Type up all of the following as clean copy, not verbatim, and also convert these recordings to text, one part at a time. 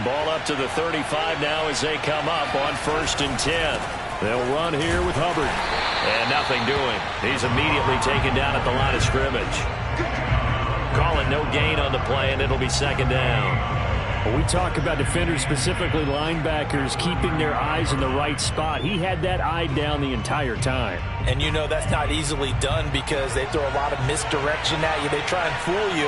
Ball up to the 35 now as they come up on 1st and 10. They'll run here with Hubbard. And nothing doing. He's immediately taken down at the line of scrimmage. Call it no gain on the play, and it'll be 2nd down. When we talk about defenders, specifically linebackers, keeping their eyes in the right spot. He had that eye down the entire time. And you know that's not easily done because they throw a lot of misdirection at you. They try and fool you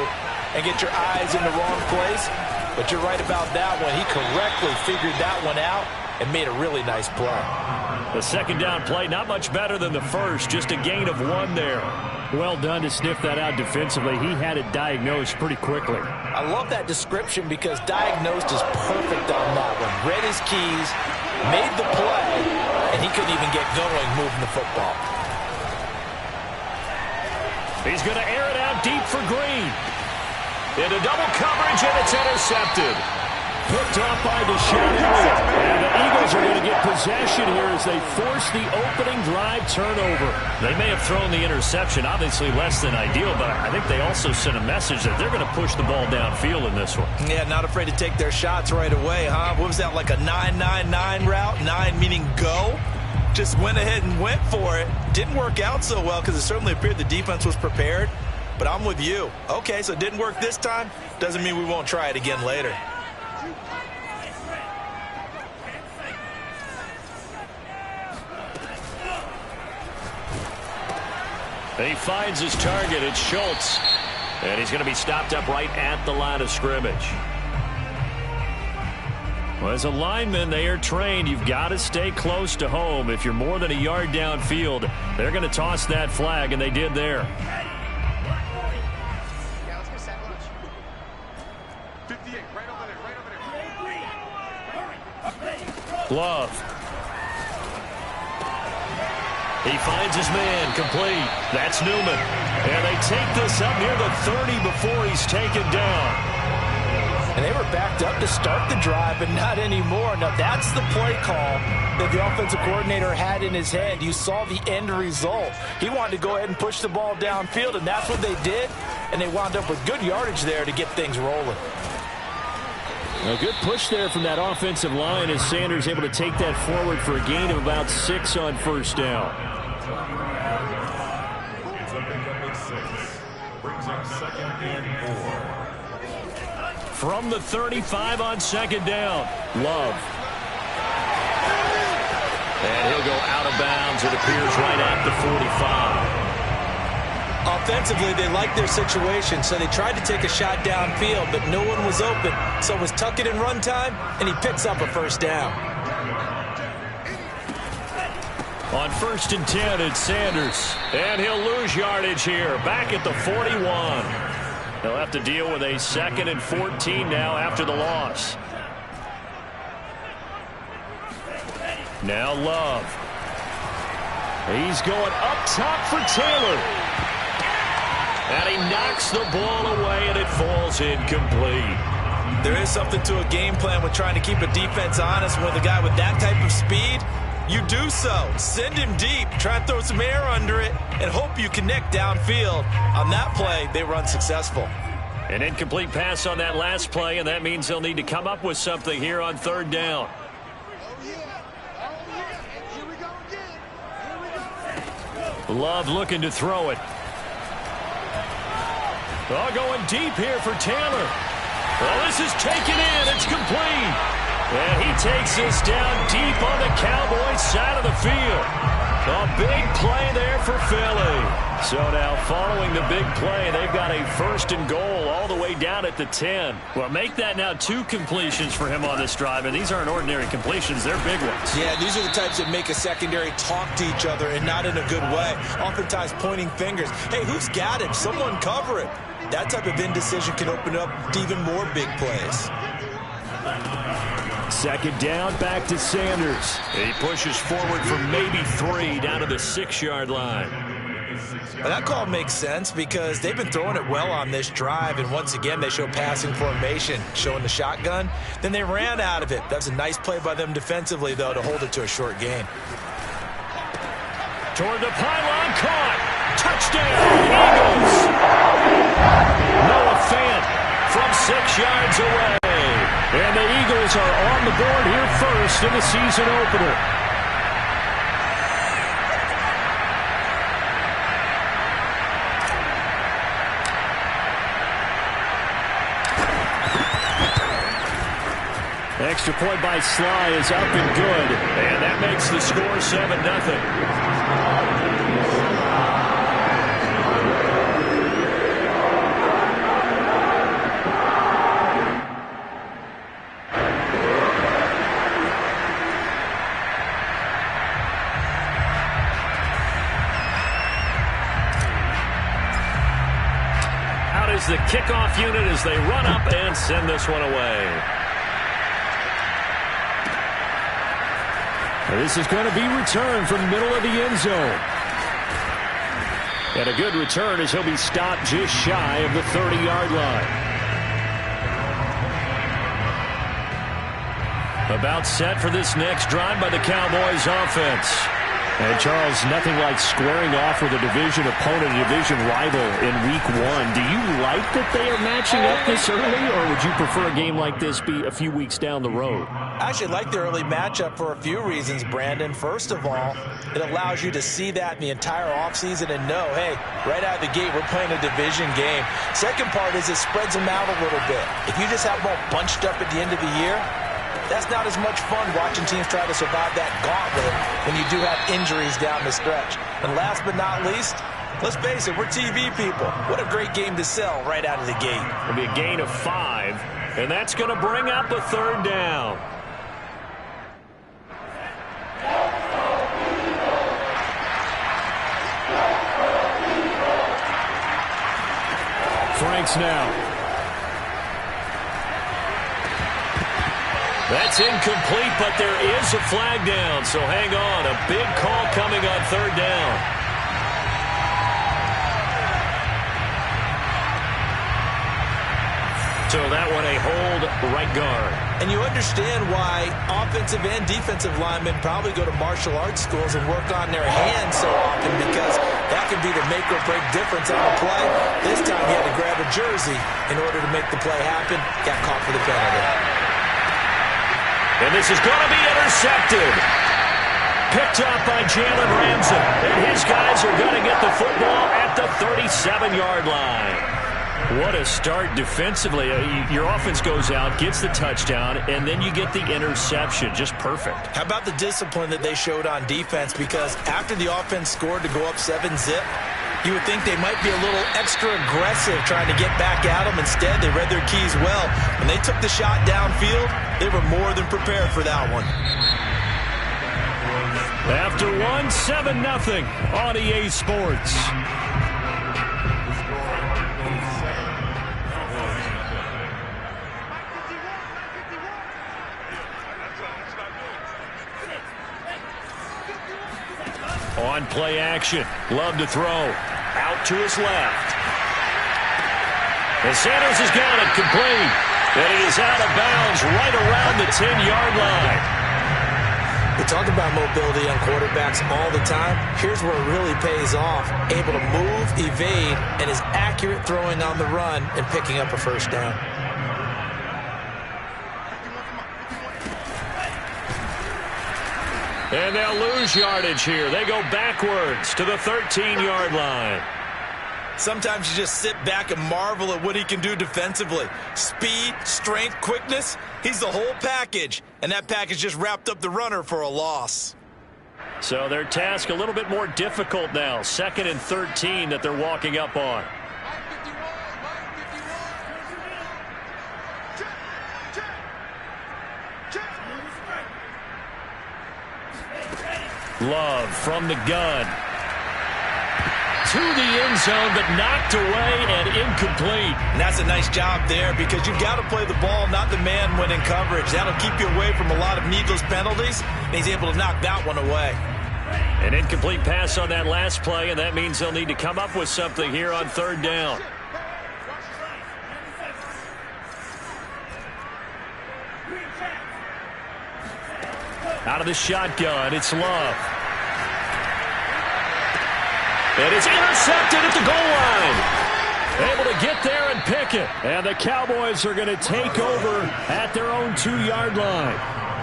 and get your eyes in the wrong place. But you're right about that one. He correctly figured that one out and made a really nice play. The 2nd down play, not much better than the first. Just a gain of 1 there. Well done to sniff that out defensively. He had it diagnosed pretty quickly. I love that description because diagnosed is perfect on that one. Read his keys, made the play, and he couldn't even get going moving the football. He's going to air it out deep for Green. Into double coverage, and it's intercepted. Picked off by Deshaun Elliott. And the Eagles are going to get possession here as they force the opening drive turnover. They may have thrown the interception, obviously less than ideal, but I think they also sent a message that they're going to push the ball downfield in this one. Yeah, not afraid to take their shots right away, huh? What was that, like a 9-9-9 route? 9 meaning go? Just went ahead and went for it. Didn't work out so well because it certainly appeared the defense was prepared. But I'm with you. Okay, so it didn't work this time. Doesn't mean we won't try it again later. He finds his target. It's Schultz. And he's going to be stopped up right at the line of scrimmage. Well, as a lineman, they are trained. You've got to stay close to home. If you're more than a yard downfield, they're going to toss that flag, and they did there. Love. He finds his man, complete. That's Newman. And they take this up near the 30 before he's taken down. And they were backed up to start the drive, but not anymore. Now, that's the play call that the offensive coordinator had in his head. You saw the end result. He wanted to go ahead and push the ball downfield, and that's what they did. And they wound up with good yardage there to get things rolling. A good push there from that offensive line as Sanders able to take that forward for a gain of about 6 on 1st down. From the 35 on 2nd down, Love. And he'll go out of bounds. It appears right at the 45. Offensively, they liked their situation, so they tried to take a shot downfield, but no one was open. So it was tuck it and run time, and he picks up a 1st down. On 1st and 10, it's Sanders. And he'll lose yardage here, back at the 41. They'll have to deal with a 2nd and 14 now after the loss. Now Love. He's going up top for Taylor. And he knocks the ball away, and it falls incomplete. There is something to a game plan with trying to keep a defense honest. With a guy with that type of speed, you do so. Send him deep, try and throw some air under it, and hope you connect downfield. On that play, they were unsuccessful. An incomplete pass on that last play, and that means they'll need to come up with something here on 3rd down. Love looking to throw it. Oh, going deep here for Taylor. Well, this is taken in. It's complete. And he takes this down deep on the Cowboys side of the field. A big play there for Philly. So now following the big play, they've got a 1st and goal all the way down at the 10. Well, make that now 2 completions for him on this drive, and these aren't ordinary completions. They're big ones. Yeah, these are the types that make a secondary talk to each other, and not in a good way. Oftentimes pointing fingers. Hey, who's got it? Someone cover it. That type of indecision can open up to even more big plays. 2nd down, back to Sanders. He pushes forward for maybe 3 down to the 6-yard line. Now, that call makes sense because they've been throwing it well on this drive, and once again they show passing formation, showing the shotgun. Then they ran out of it. That was a nice play by them defensively, though, to hold it to a short gain. Toward the pylon, caught. Touchdown, Eagles. Noah Fant from 6 yards away. And the Eagles Cowboys are on the board here first in the season opener. Extra point by Sly is up and good. And that makes the score 7-0. Out is the kickoff unit as they run up and send this one away. This is going to be returned from the middle of the end zone. And a good return as he'll be stopped just shy of the 30-yard line. About set for this next drive by the Cowboys offense. And, Charles, nothing like squaring off with a division opponent, a division rival in Week 1. Do you like that they are matching up this early, or would you prefer a game like this be a few weeks down the road? I actually like the early matchup for a few reasons, Brandon. First of all, it allows you to see that in the entire offseason and know, hey, right out of the gate, we're playing a division game. Second part is it spreads them out a little bit. If you just have them all bunched up at the end of the year, that's not as much fun watching teams try to survive that gauntlet when you do have injuries down the stretch. And last but not least, let's face it, we're TV people. What a great game to sell right out of the gate. It'll be a gain of 5, and that's going to bring up a third down. Franks now. That's incomplete, but there is a flag down, so hang on. A big call coming on third down. So that one a hold right guard. And you understand why offensive and defensive linemen probably go to martial arts schools and work on their hands so often, because that can be the make or break difference on a play. This time he had to grab a jersey in order to make the play happen. Got caught for the penalty. And this is going to be intercepted. Picked up by Jalen Ramsey. And his guys are going to get the football at the 37-yard line. What a start defensively. Your offense goes out, gets the touchdown, and then you get the interception. Just perfect. How about the discipline that they showed on defense? Because after the offense scored to go up 7-zip, you would think they might be a little extra aggressive trying to get back at them. Instead, they read their keys well. When they took the shot downfield, they were more than prepared for that one. After 7-0 on EA Sports. On play action. Love to throw. Out to his left. And Sanders has got it complete. And he is out of bounds right around the 10-yard line. We talk about mobility on quarterbacks all the time. Here's where it really pays off. Able to move, evade, and is accurate throwing on the run and picking up a first down. And they'll lose yardage here. They go backwards to the 13-yard line. Sometimes you just sit back and marvel at what he can do defensively. Speed, strength, quickness, he's the whole package. And that package just wrapped up the runner for a loss. So their task a little bit more difficult now. 2nd and 13 that they're walking up on. Love from the gun. To the end zone, but knocked away and incomplete. And that's a nice job there, because you've got to play the ball, not the man when in coverage. That'll keep you away from a lot of needless penalties, and he's able to knock that one away. An incomplete pass on that last play, and that means they'll need to come up with something here on third down. Out of the shotgun, it's Love. And it's intercepted at the goal line. Able to get there and pick it. And the Cowboys are going to take over at their own 2-yard line.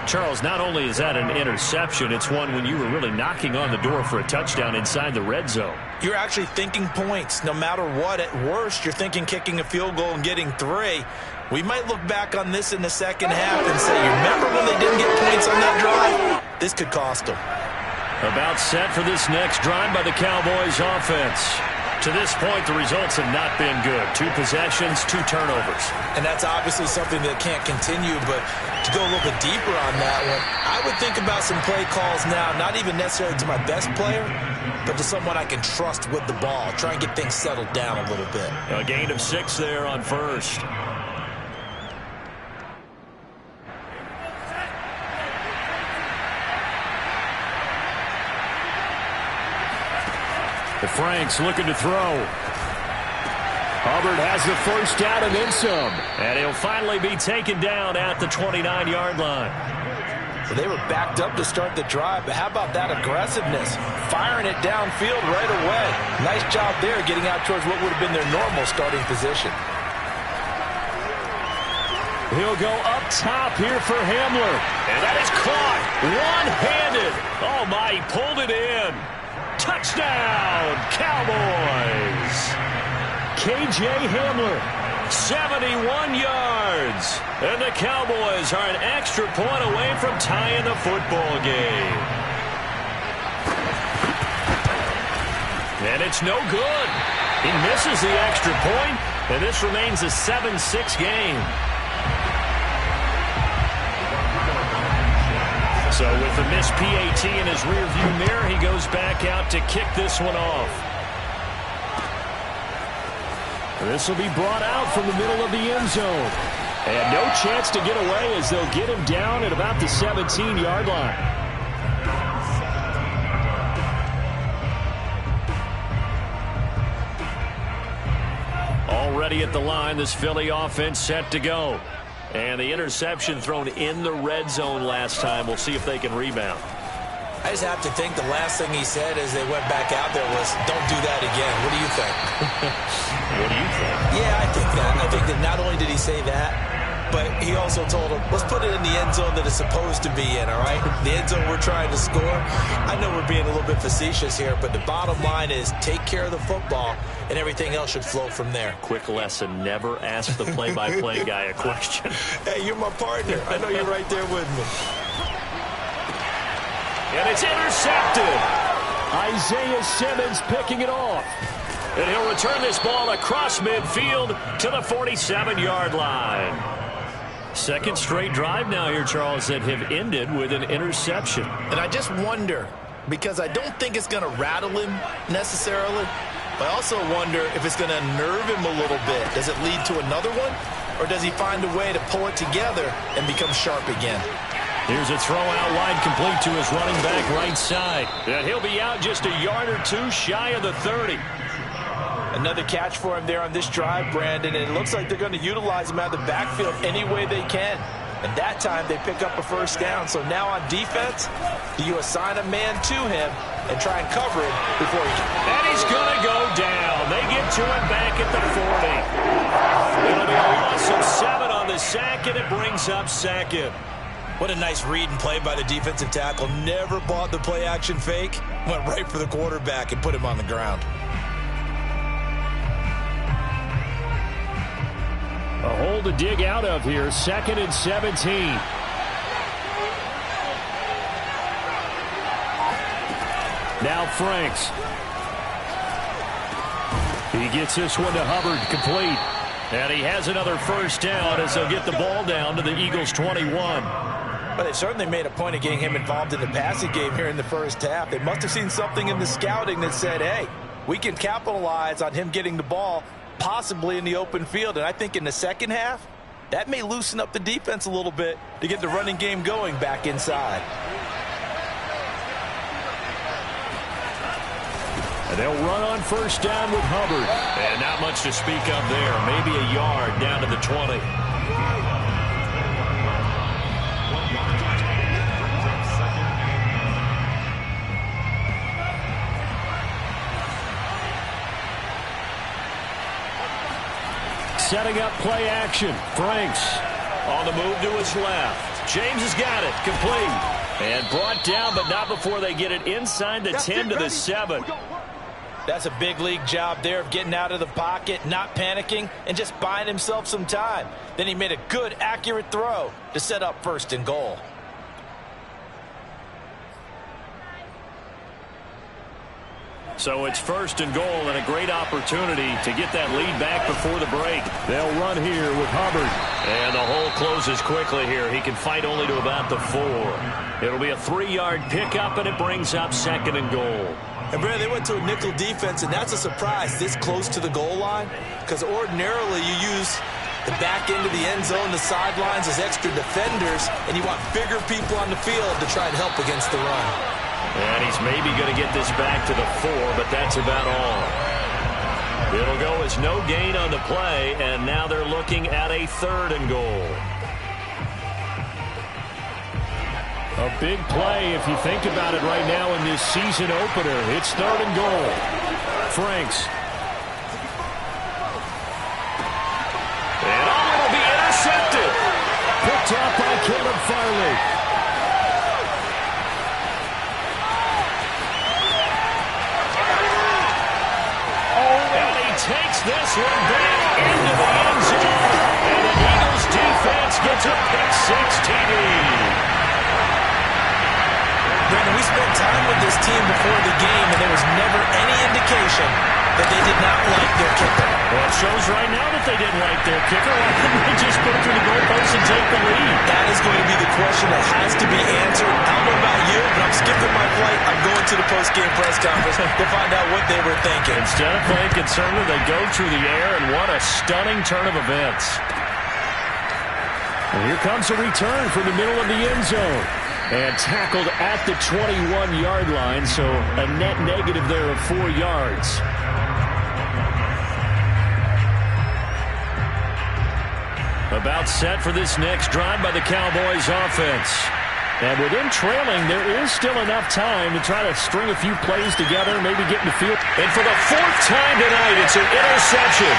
Charles, not only is that an interception, it's one when you were really knocking on the door for a touchdown inside the red zone. You're actually thinking points. No matter what, at worst, you're thinking kicking a field goal and getting 3. We might look back on this in the second half and say, you remember when they didn't get points on that drive? This could cost them. About set for this next drive by the Cowboys offense. To this point, the results have not been good. 2 possessions, 2 turnovers. And that's obviously something that can't continue, but to go a little bit deeper on that one, I would think about some play calls now, not even necessarily to my best player, but to someone I can trust with the ball. Try and get things settled down a little bit. A gain of 6 there on first. The Franks looking to throw. Hubbard has the first down and then some. And he'll finally be taken down at the 29-yard line. Well, they were backed up to start the drive, but how about that aggressiveness? Firing it downfield right away. Nice job there getting out towards what would have been their normal starting position. He'll go up top here for Hamler. And that is caught one-handed. Oh, my, he pulled it in. Touchdown, Cowboys. K.J. Hamler, 71 yards. And the Cowboys are an extra point away from tying the football game. And it's no good. He misses the extra point, and this remains a 7-6 game. So with the missed PAT in his rearview mirror, he goes back out to kick this one off. This will be brought out from the middle of the end zone. And no chance to get away as they'll get him down at about the 17-yard line. Already at the line, this Philly offense set to go. And the interception thrown in the red zone last time. We'll see if they can rebound. I just have to think the last thing he said as they went back out there was, don't do that again. What do you think? What do you think? Yeah, I think that. I think that not only did he say that, but he also told him, let's put it in the end zone that it's supposed to be in, all right? The end zone we're trying to score. I know we're being a little bit facetious here, but the bottom line is take care of the football, and everything else should flow from there. Quick lesson, never ask the play-by-play guy a question. Hey, you're my partner. I know you're right there with me. And it's intercepted. Isaiah Simmons picking it off. And he'll return this ball across midfield to the 47-yard line. Second straight drive now here, Charles, that have ended with an interception. And I just wonder, because I don't think it's going to rattle him necessarily, but I also wonder if it's going to unnerve him a little bit. Does it lead to another one? Or does he find a way to pull it together and become sharp again? Here's a throw out wide complete to his running back right side. And he'll be out just a yard or two shy of the 30. Another catch for him there on this drive, Brandon, and it looks like they're going to utilize him out of the backfield any way they can. And that time they pick up a first down. So now on defense, do you assign a man to him and try and cover it before he can? And he's going to go down. They get to him back at the 40. It'll be a loss of 7 on the sack, and it brings up second. What a nice read and play by the defensive tackle. Never bought the play-action fake. Went right for the quarterback and put him on the ground. A hole to dig out of here. 2nd and 17. Now Franks. He gets this one to Hubbard, complete. And he has another first down as they'll get the ball down to the Eagles' 21. But they certainly made a point of getting him involved in the passing game here in the first half. They must have seen something in the scouting that said, hey, we can capitalize on him getting the ball possibly in the open field. And I think in the second half, that may loosen up the defense a little bit to get the running game going back inside. And they'll run on first down with Hubbard. And not much to speak of there. Maybe a yard down to the 20. setting up play action. Franks on the move to his left. James has got it. Complete. And brought down, but not before they get it inside the 10 to the 7. That's a big league job there of getting out of the pocket, not panicking, and just buying himself some time. Then he made a good, accurate throw to set up 1st and goal. So it's 1st and goal and a great opportunity to get that lead back before the break. They'll run here with Hubbard. And the hole closes quickly here. He can fight only to about the 4. It'll be a 3-yard pickup, and it brings up 2nd and goal. And Brad, they went to a nickel defense, and that's a surprise this close to the goal line, because ordinarily you use the back end of the end zone, the sidelines as extra defenders, and you want bigger people on the field to try and help against the run. And he's maybe going to get this back to the 4, but that's about all. It'll go as no gain on the play, and now they're looking at a 3rd and goal. A big play if you think about it right now in this season opener. It's 3rd and goal. Franks. And it'll be intercepted. Picked off by Caleb Farley. Takes this one back into the end zone. And the Eagles defense gets a pick-6 TD. Brandon, we spent time with this team before the game, and there was never any indication that they did not like their kicker. Well, it shows right now that they didn't like their kicker. Why couldn't they just put it through the goalpost and take the lead? That is going to be the question that has to be answered. I don't know about you, but I'm skipping my flight. I'm going to the post-game press conference to find out what they were thinking. Instead of playing conservative, they go through the air, and what a stunning turn of events. And here comes a return from the middle of the end zone. And tackled at the 21-yard line, so a net negative there of 4 yards. About set for this next drive by the Cowboys offense. And within trailing, there is still enough time to try to string a few plays together, maybe get in the field. And for the 4th time tonight, it's an interception.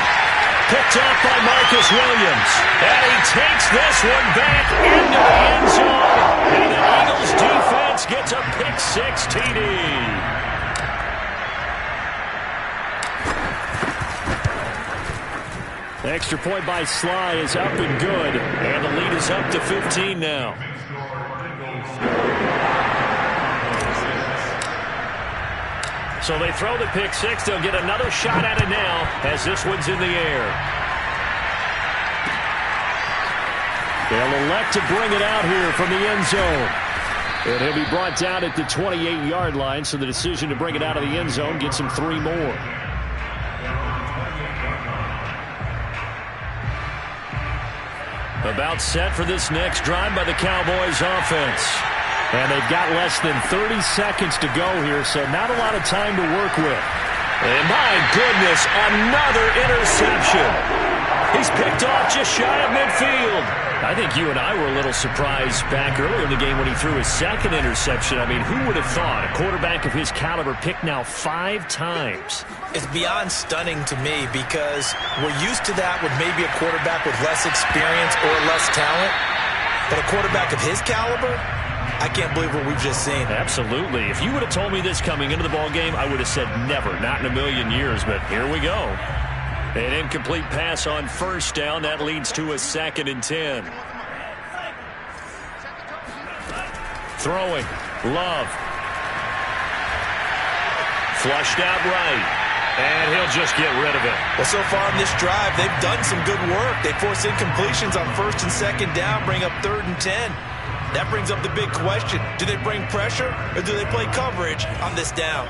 Picked off by Marcus Williams. And he takes this one back into the end zone. And the Eagles defense gets a pick-6 TD. Extra point by Sly is up and good. And the lead is up to 15 now. So they throw the pick-6. They'll get another shot at it now as this one's in the air. They'll elect to bring it out here from the end zone. And he'll be brought down at the 28-yard line, so the decision to bring it out of the end zone gets him 3 more. About set for this next drive by the Cowboys offense. And they've got less than 30 seconds to go here, so not a lot of time to work with. And my goodness, another interception. He's picked off just shy of midfield. I think you and I were a little surprised back earlier in the game when he threw his 2nd interception. I mean, who would have thought a quarterback of his caliber picked now 5 times? It's beyond stunning to me because we're used to that with maybe a quarterback with less experience or less talent. But a quarterback of his caliber, I can't believe what we've just seen. Absolutely. If you would have told me this coming into the ball game, I would have said never, not in a million years. But here we go. An incomplete pass on 1st down. That leads to a 2nd and 10. Throwing. Love. Flushed out right. And he'll just get rid of it. Well, so far in this drive, they've done some good work. They force incompletions on 1st and 2nd down, bring up 3rd and 10. That brings up the big question. Do they bring pressure or do they play coverage on this down?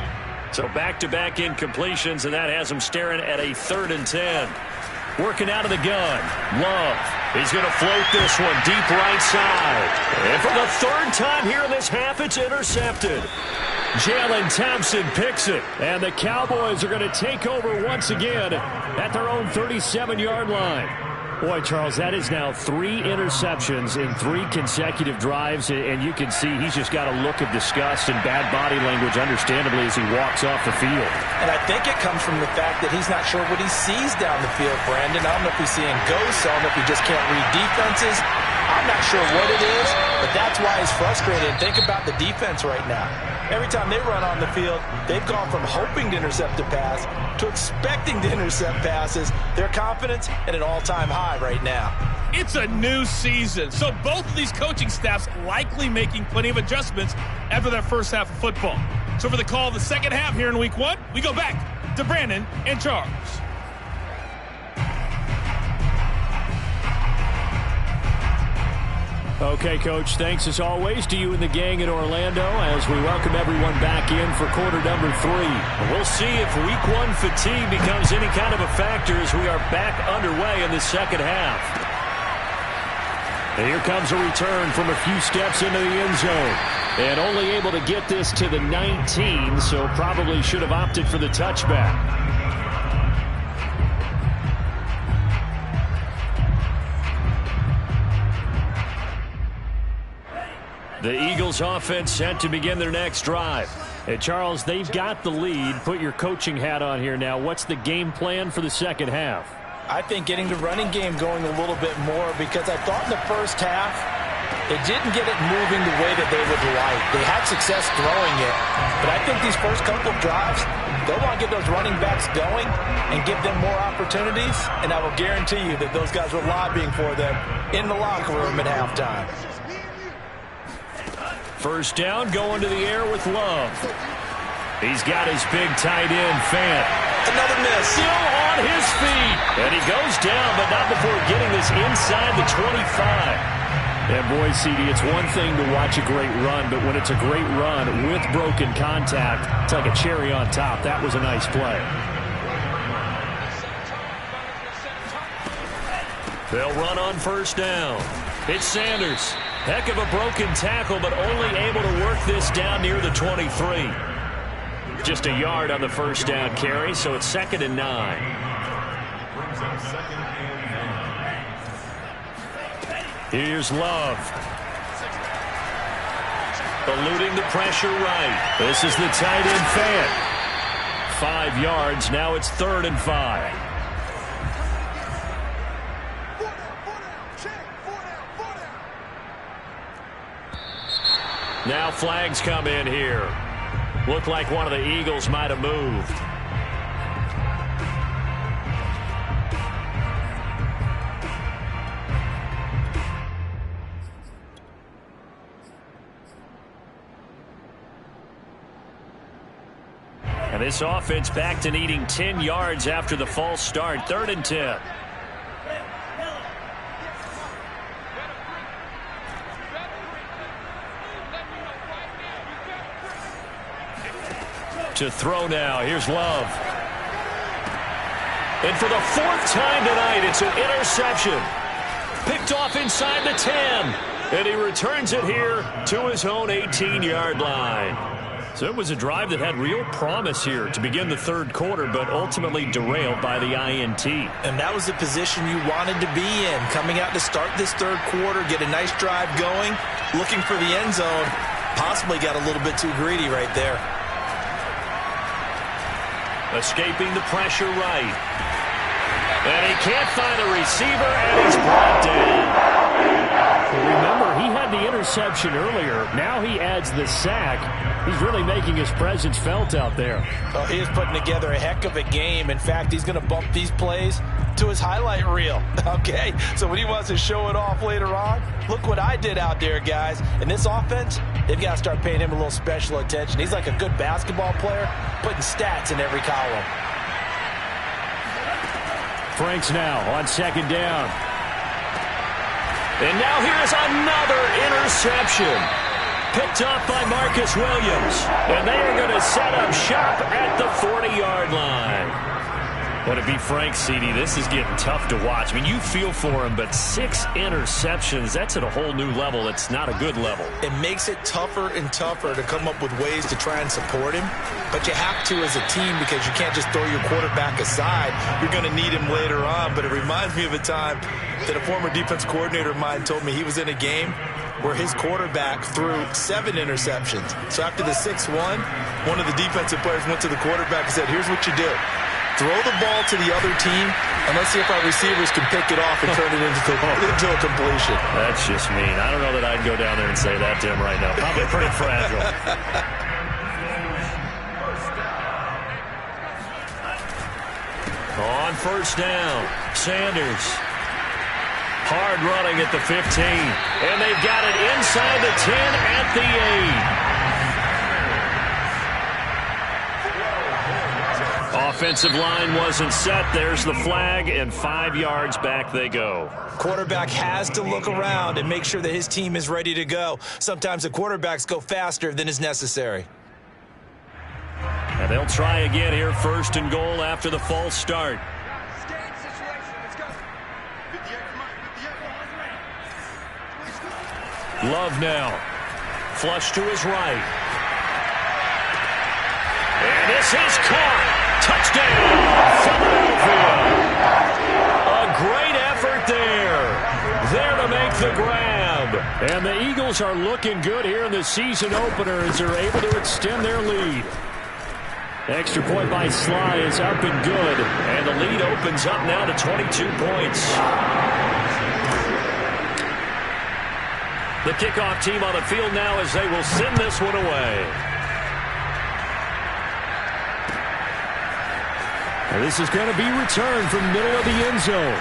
So back-to-back incompletions, and that has them staring at a 3rd and 10. Working out of the gun. Love. He's going to float this one deep right side. And for the 3rd time here in this half, it's intercepted. Jalen Thompson picks it. And the Cowboys are going to take over once again at their own 37-yard line. Boy, Charles, that is now 3 interceptions in 3 consecutive drives, and you can see he's just got a look of disgust and bad body language, understandably, as he walks off the field. And I think it comes from the fact that he's not sure what he sees down the field, Brandon. I don't know if he's seeing ghosts. I don't know if he just can't read defenses. I'm not sure what it is, but that's why he's frustrated. Think about the defense right now. Every time they run on the field, they've gone from hoping to intercept a pass to expecting to intercept passes. Their confidence at an all-time high right now. It's a new season, so both of these coaching staffs likely making plenty of adjustments after their first half of football. So for the call of the second half here in Week 1, we go back to Brandon and Charles. Okay, Coach, thanks as always to you and the gang in Orlando as we welcome everyone back in for quarter number 3. We'll see if Week 1 fatigue becomes any kind of a factor as we are back underway in the second half. And here comes a return from a few steps into the end zone. And only able to get this to the 19, so probably should have opted for the touchback. The Eagles offense set to begin their next drive. Hey, Charles, they've got the lead. Put your coaching hat on here now. What's the game plan for the second half? I think getting the running game going a little bit more, because I thought in the first half they didn't get it moving the way that they would like. They had success throwing it, but I think these first couple of drives, they'll want to get those running backs going and give them more opportunities, and I will guarantee you that those guys were lobbying for them in the locker room at halftime. First down, going to the air with Love. He's got his big tight end, Fant. Another miss. Still on his feet. And he goes down, but not before getting this inside the 25. And boy, CD, it's one thing to watch a great run, but when it's a great run with broken contact, it's like a cherry on top. That was a nice play. They'll run on first down. It's Sanders. Heck of a broken tackle, but only able to work this down near the 23. Just a yard on the first down carry, so it's 2nd and 9. Here's Love. Eluding the pressure right. This is the tight end, Fant. 5 yards, now it's 3rd and 5. Now flags come in here. Looked like one of the Eagles might have moved. And this offense back to needing 10 yards after the false start. 3rd and 10. To throw now. Here's Love. And for the 4th time tonight, it's an interception. Picked off inside the 10. And he returns it here to his own 18-yard line. So it was a drive that had real promise here to begin the 3rd quarter, but ultimately derailed by the INT. And that was the position you wanted to be in. Coming out to start this 3rd quarter, get a nice drive going, looking for the end zone. Possibly got a little bit too greedy right there. Escaping the pressure right. And he can't find the receiver, and he's brought down. Remember, he had the interception earlier. Now he adds the sack. He's really making his presence felt out there. Well, he is putting together a heck of a game. In fact, he's going to bump these plays to his highlight reel. Okay, so when he wants to show it off later on, look what I did out there, guys. In this offense, they've got to start paying him a little special attention. He's like a good basketball player, putting stats in every column. Franks now on 2nd down. And now here's another interception. Picked off by Marcus Williams. And they are going to set up shop at the 40-yard line. Well, to be frank, CD, this is getting tough to watch. I mean, you feel for him, but 6 interceptions, that's at a whole new level. It's not a good level. It makes it tougher and tougher to come up with ways to try and support him. But you have to as a team because you can't just throw your quarterback aside. You're going to need him later on. But it reminds me of a time that a former defense coordinator of mine told me he was in a game where his quarterback threw 7 interceptions. So after the 6-1, one of the defensive players went to the quarterback and said, here's what you do. Throw the ball to the other team, and let's see if our receivers can pick it off and turn it into a completion. That's just mean. I don't know that I'd go down there and say that to him right now. Probably pretty fragile. On first down, Sanders. Hard running at the 15. And they've got it inside the 10 at the 8. Offensive line wasn't set. There's the flag, and 5 yards back they go. Quarterback has to look around and make sure that his team is ready to go. Sometimes the quarterbacks go faster than is necessary. And they'll try again here, 1st and goal after the false start. Love now. Flush to his right. And this is caught. Touchdown, Philadelphia. A great effort there to make the grab. And the Eagles are looking good here in the season opener as they're able to extend their lead. Extra point by Sly is up and good. And the lead opens up now to 22 points. The kickoff team on the field now as they will send this one away. And this is going to be returned from the middle of the end zone.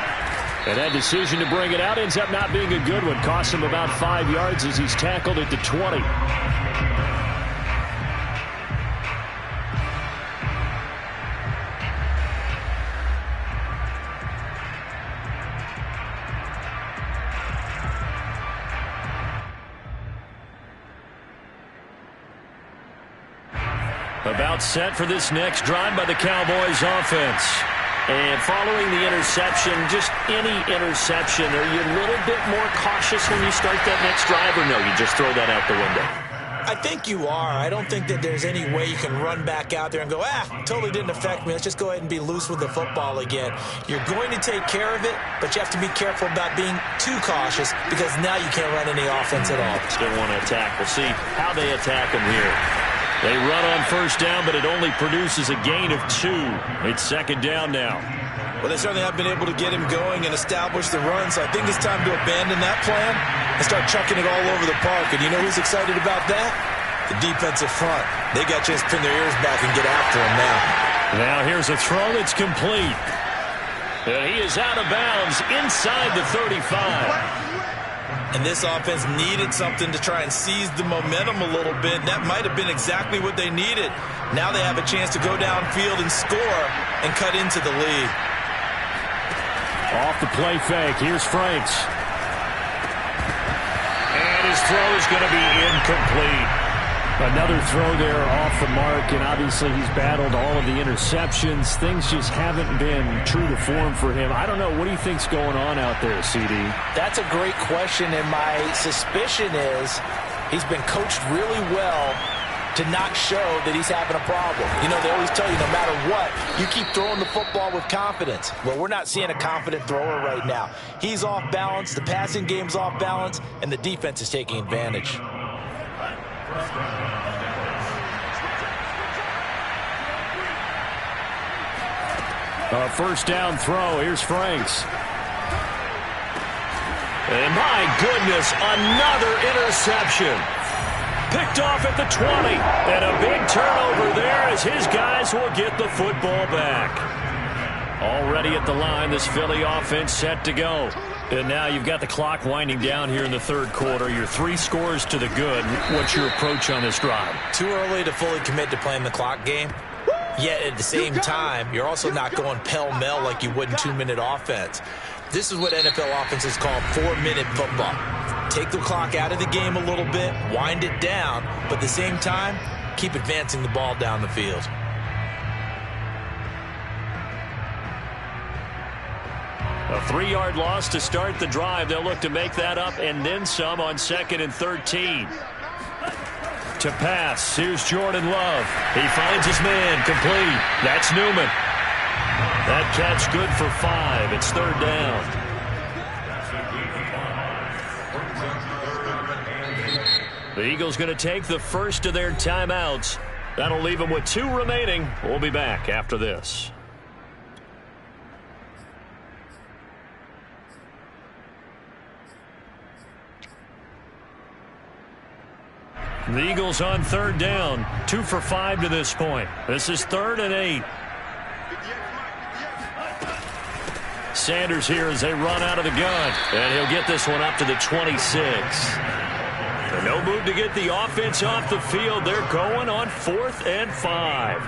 And that decision to bring it out ends up not being a good one. Costs him about 5 yards as he's tackled at the 20. About set for this next drive by the Cowboys offense. And following the interception, just any interception, are you a little bit more cautious when you start that next drive, or no, you just throw that out the window? I think you are. I don't think that there's any way you can run back out there and go, totally didn't affect me. Let's just go ahead and be loose with the football again. You're going to take care of it, but you have to be careful about being too cautious because now you can't run any offense at all. Still want to attack. We'll see how they attack them here. They run on first down, but it only produces a gain of 2. It's 2nd down now. Well, they certainly have been able to get him going and establish the run, so I think it's time to abandon that plan and start chucking it all over the park. And you know who's excited about that? The defensive front. They got a chance to pin their ears back and get after him now. Now here's a throw that's complete. And he is out of bounds inside the 35. And this offense needed something to try and seize the momentum a little bit. That might have been exactly what they needed. Now they have a chance to go downfield and score and cut into the lead. Off the play fake. Here's Franks. And his throw is going to be incomplete. Another throw there off the mark, and obviously he's battled all of the interceptions. Things just haven't been true to form for him. I don't know. What do you think's going on out there, CD? That's a great question, and my suspicion is he's been coached really well to not show that he's having a problem. You know, they always tell you no matter what, you keep throwing the football with confidence. Well, we're not seeing a confident thrower right now. He's off balance, the passing game's off balance, and the defense is taking advantage. A first down throw. Here's Franks. And my goodness, another interception. Picked off at the 20. And a big turnover there as his guys will get the football back. Already at the line, this Philly offense set to go. And now you've got the clock winding down here in the 3rd quarter. You're 3 scores to the good. What's your approach on this drive? Too early to fully commit to playing the clock game. Yet at the same time, you're also not going pell-mell like you would in 2-minute offense. This is what NFL offenses call 4-minute football. Take the clock out of the game a little bit, wind it down, but at the same time, keep advancing the ball down the field. A 3-yard loss to start the drive. They'll look to make that up and then some on 2nd and 13. To pass, here's Jordan Love. He finds his man, complete. That's Newman. That catch good for 5. It's 3rd down. The Eagles going to take the first of their timeouts. That'll leave them with 2 remaining. We'll be back after this. The Eagles on 3rd down. 2 for 5 to this point. This is 3rd and 8. Sanders here as they run out of the gun. And he'll get this one up to the 26. And no move to get the offense off the field. They're going on 4th and 5.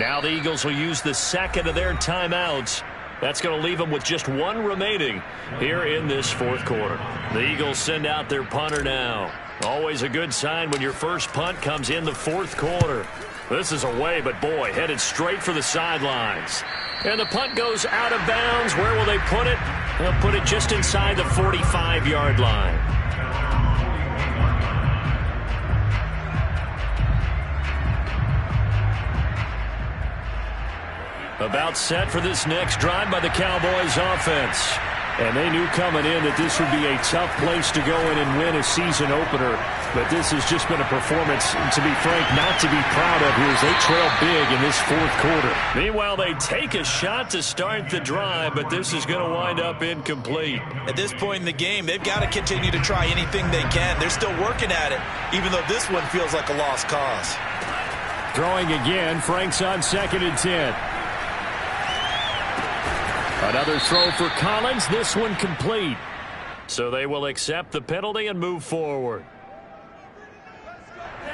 Now the Eagles will use the second of their timeouts. That's going to leave them with just 1 remaining here in this 4th quarter. The Eagles send out their punter now. Always a good sign when your first punt comes in the 4th quarter. This is away, but boy, headed straight for the sidelines. And the punt goes out of bounds. Where will they put it? They'll put it just inside the 45-yard line. About set for this next drive by the Cowboys offense. And they knew coming in that this would be a tough place to go in and win a season opener. But this has just been a performance, to be frank, not to be proud of here as they trail big in this 4th quarter. Meanwhile, they take a shot to start the drive, but this is going to wind up incomplete. At this point in the game, they've got to continue to try anything they can. They're still working at it, even though this one feels like a lost cause. Throwing again, Frank's on 2nd and 10. Another throw for Collins, this one complete. So they will accept the penalty and move forward.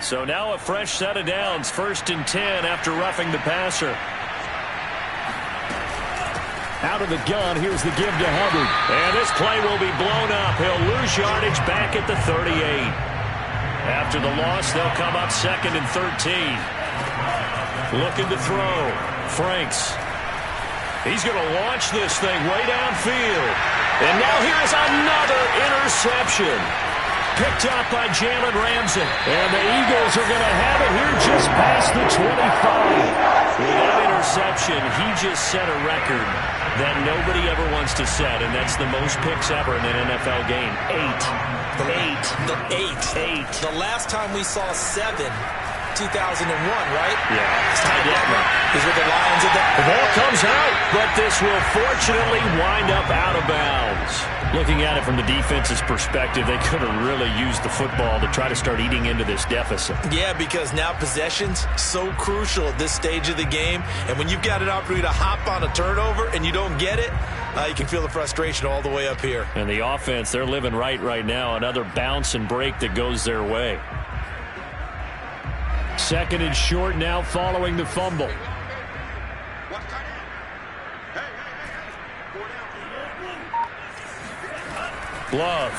So now a fresh set of downs, 1st and 10 after roughing the passer. Out of the gun, here's the give to Hubbard. And this play will be blown up. He'll lose yardage back at the 38. After the loss, they'll come up 2nd and 13. Looking to throw. Franks. He's going to launch this thing way downfield. And now here's another interception. Picked up by Jalen Ramsey. And the Eagles are going to have it here just past the 25. With that interception, he just set a record that nobody ever wants to set, and that's the most picks ever in an NFL game. 8. The last time we saw 7, 2001, right? Yeah. He's with the Lions at the ball comes out, but this will fortunately wind up out of bounds. Looking at it from the defense's perspective, they could have really used the football to try to start eating into this deficit. Yeah, because now possession's so crucial at this stage of the game, and when you've got an opportunity to hop on a turnover and you don't get it, you can feel the frustration all the way up here. And the offense, they're living right now. Another bounce and break that goes their way. 2nd and short now following the fumble. Love.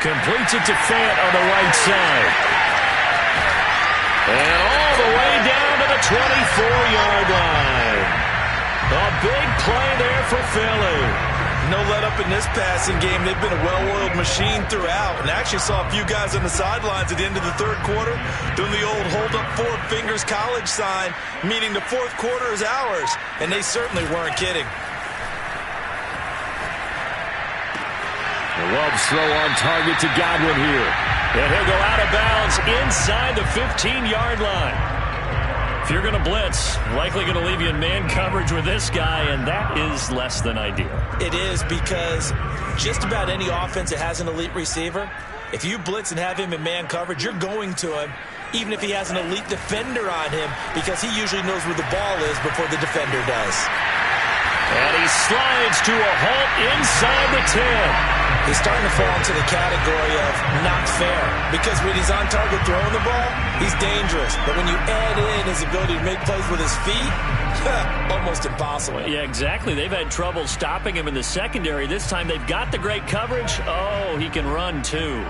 Completes it to Fant on the right side. And all the way down to the 24-yard line. A big play there for Philly. No let up in this passing game. They've been a well-oiled machine throughout. And actually saw a few guys on the sidelines at the end of the 3rd quarter doing the old hold up 4 fingers college sign, meaning the 4th quarter is ours. And they certainly weren't kidding. Love's throw on target to Godwin here. And he'll go out of bounds inside the 15-yard line. If you're going to blitz, likely going to leave you in man coverage with this guy, and that is less than ideal. It is, because just about any offense that has an elite receiver, if you blitz and have him in man coverage, you're going to him, even if he has an elite defender on him, because he usually knows where the ball is before the defender does. And he slides to a halt inside the 10. He's starting to fall into the category of not fair, because when he's on target throwing the ball, he's dangerous. But when you add in his ability to make plays with his feet, almost impossible. Yeah, exactly. They've had trouble stopping him in the secondary. This time they've got the great coverage. Oh, he can run too.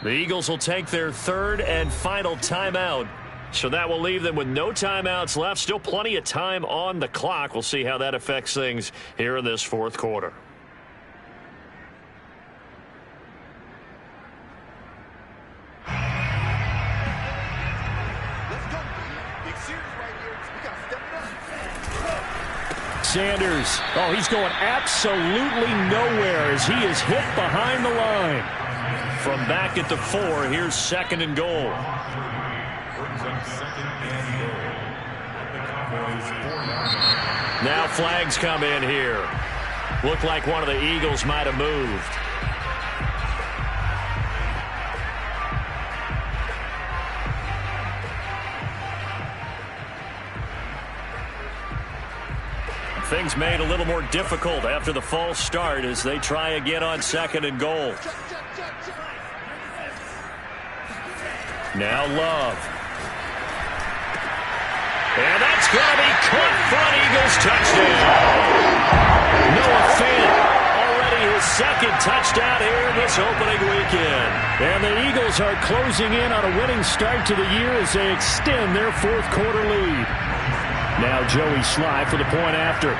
The Eagles will take their third and final timeout. So that will leave them with no timeouts left. Still plenty of time on the clock. We'll see how that affects things here in this fourth quarter. Sanders, oh, he's going absolutely nowhere as he is hit behind the line. From back at the 4, here's second and goal. Now flags come in here. Looked like one of the Eagles might have moved. Things made a little more difficult after the false start as they try again on second and goal. Now Love. And that's going to be caught front. Eagles touchdown. Noah Fant, already his second touchdown here this opening weekend. And the Eagles are closing in on a winning start to the year as they extend their fourth quarter lead. Now Joey Sly for the point after.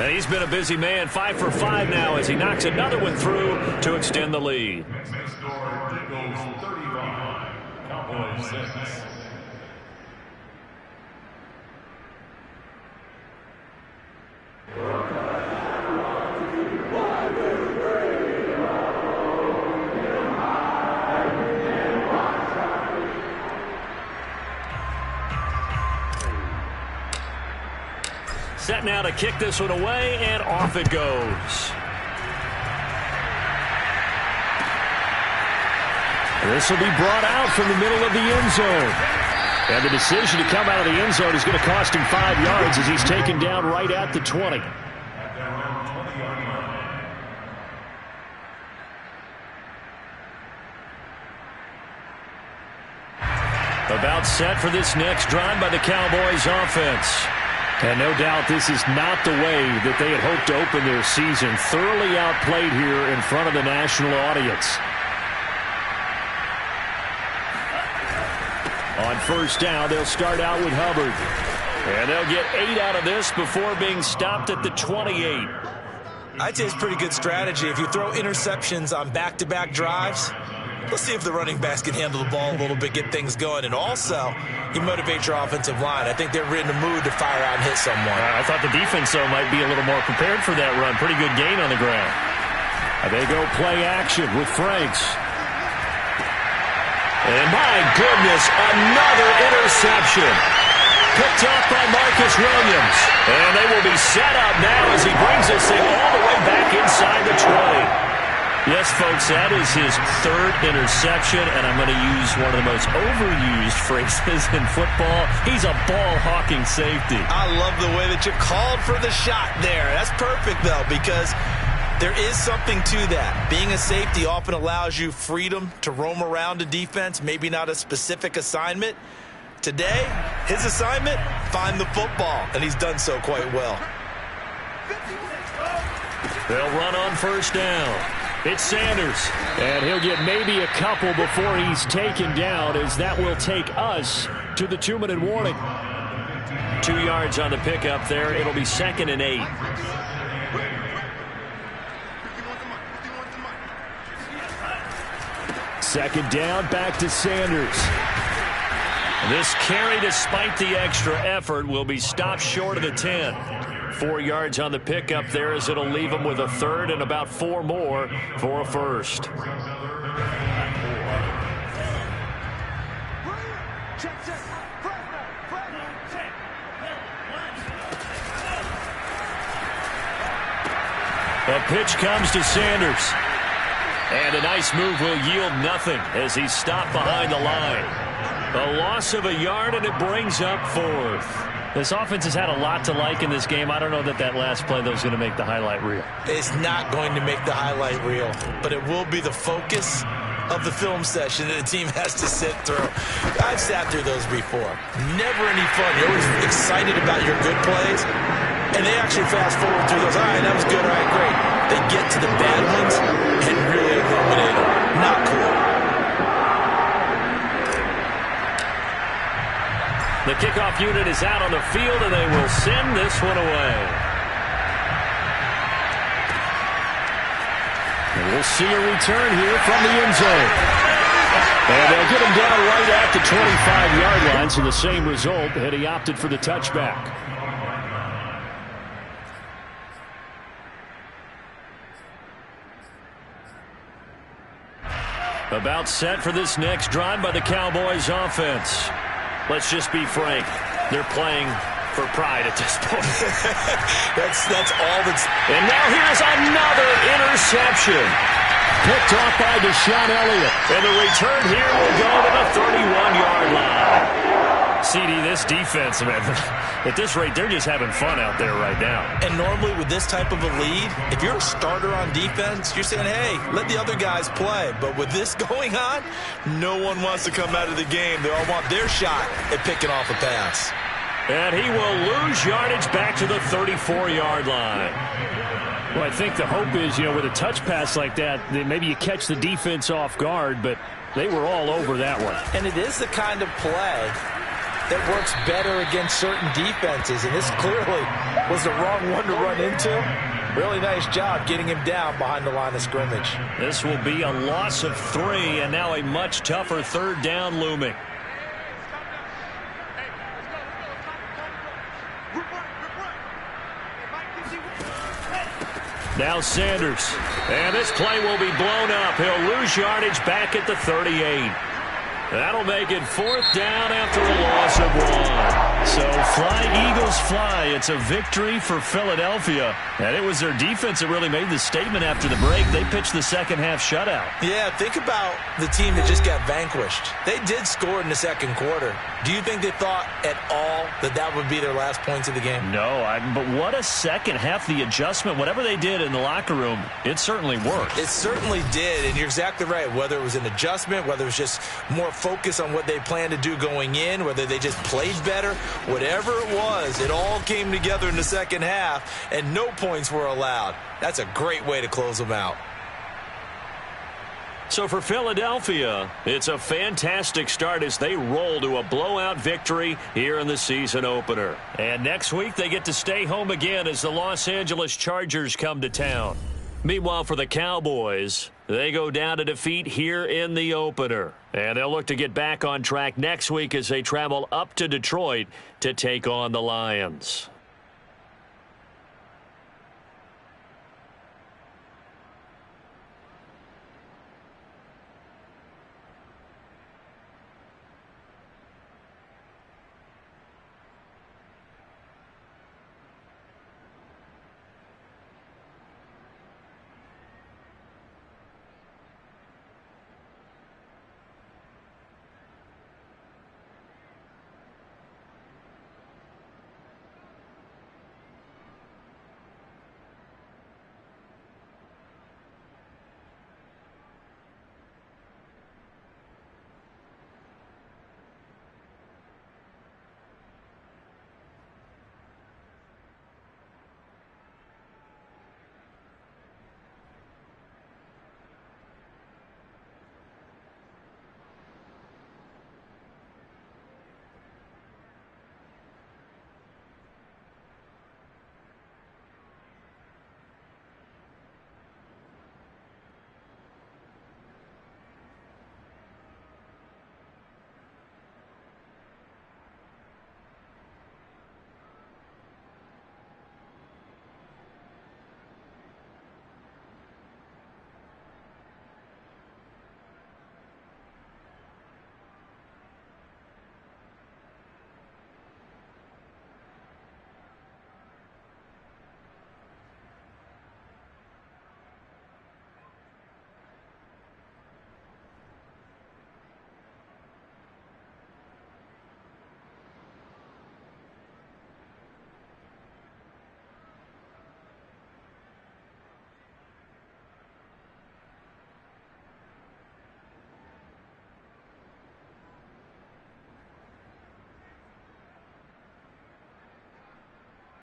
And he's been a busy man, 5 for 5 now as he knocks another one through to extend the lead. Next score, Eagles 35, Cowboys 6. Set now to kick this one away, and off it goes. This will be brought out from the middle of the end zone. And the decision to come out of the end zone is going to cost him 5 yards as he's taken down right at the 20. About set for this next drive by the Cowboys offense. And no doubt this is not the way that they had hoped to open their season. Thoroughly outplayed here in front of the national audience. On first down, they'll start out with Hubbard. And they'll get 8 out of this before being stopped at the 28. I'd say it's pretty good strategy. If you throw interceptions on back-to-back drives, let's see if the running backs can handle the ball a little bit, get things going. And also, you motivate your offensive line. I think they're in the mood to fire out and hit someone. I thought the defense, though, might be a little more prepared for that run. Pretty good gain on the ground. They go play action with Franks. And my goodness, another interception. Picked up by Marcus Williams. And they will be set up now as he brings this thing all the way back inside the 20. Yes, folks, that is his third interception, and I'm going to use one of the most overused phrases in football. He's a ball-hawking safety. I love the way that you called for the shot there. That's perfect, though, because there is something to that. Being a safety often allows you freedom to roam around a defense, maybe not a specific assignment. Today, his assignment, find the football, and he's done so quite well. They'll run on first down. It's Sanders. And he'll get maybe a couple before he's taken down, as that will take us to the 2-minute warning. 2 yards on the pickup there. It'll be second and 8. Second down, back to Sanders. This carry, despite the extra effort, will be stopped short of the 10. 4 yards on the pickup there as it'll leave them with a third and about 4 more for a first. A pitch comes to Sanders. And a nice move will yield nothing as he's stopped behind the line. A loss of a yard, and it brings up fourth. This offense has had a lot to like in this game. I don't know that last play, though, is going to make the highlight reel. It's not going to make the highlight reel, but it will be the focus of the film session that the team has to sit through. I've sat through those before. Never any fun. You're always excited about your good plays, And they actually fast forward through those. All right, that was good. All right, great. They get to the bad ones and really illuminate them. Not cool. The kickoff unit is out on the field, and they will send this one away. And we'll see a return here from the end zone. And they'll get him down right at the 25-yard line, so the same result, and he opted for the touchback. About set for this next drive by the Cowboys offense. Let's just be frank. They're playing for pride at this point. that's all that's... And now here's another interception. Picked off by Deshaun Elliott. And the return here will go to the 31-yard line. CD, this defense, man, at this rate, they're just having fun out there right now. And normally with this type of a lead, if you're a starter on defense, you're saying, hey, let the other guys play. But with this going on, no one wants to come out of the game. They all want their shot at picking off a pass. And he will lose yardage back to the 34-yard line. Well, I think the hope is, with a touch pass like that, maybe you catch the defense off guard, but they were all over that one. And it is the kind of play that works better against certain defenses, and this clearly was the wrong one to run into. Really nice job getting him down behind the line of scrimmage. This will be a loss of 3, and now a much tougher third down looming. Now Sanders, and this play will be blown up. He'll lose yardage back at the 38. That'll make it 4th down after a loss of 1. So fly, Eagles, fly. It's a victory for Philadelphia. And it was their defense that really made the statement after the break. They pitched the second half shutout. Yeah, think about the team that just got vanquished. They did score in the second quarter. Do you think they thought at all that that would be their last points of the game? No, but what a second half. The adjustment, whatever they did in the locker room, it certainly worked. It certainly did, and you're exactly right. Whether it was an adjustment, whether it was just more focus on what they planned to do going in, whether they just played better, whatever it was, it all came together in the second half, and no points were allowed. That's a great way to close them out. So for Philadelphia, it's a fantastic start as they roll to a blowout victory here in the season opener. And next week, they get to stay home again as the Los Angeles Chargers come to town. Meanwhile, for the Cowboys, they go down to defeat here in the opener. And they'll look to get back on track next week as they travel up to Detroit to take on the Lions.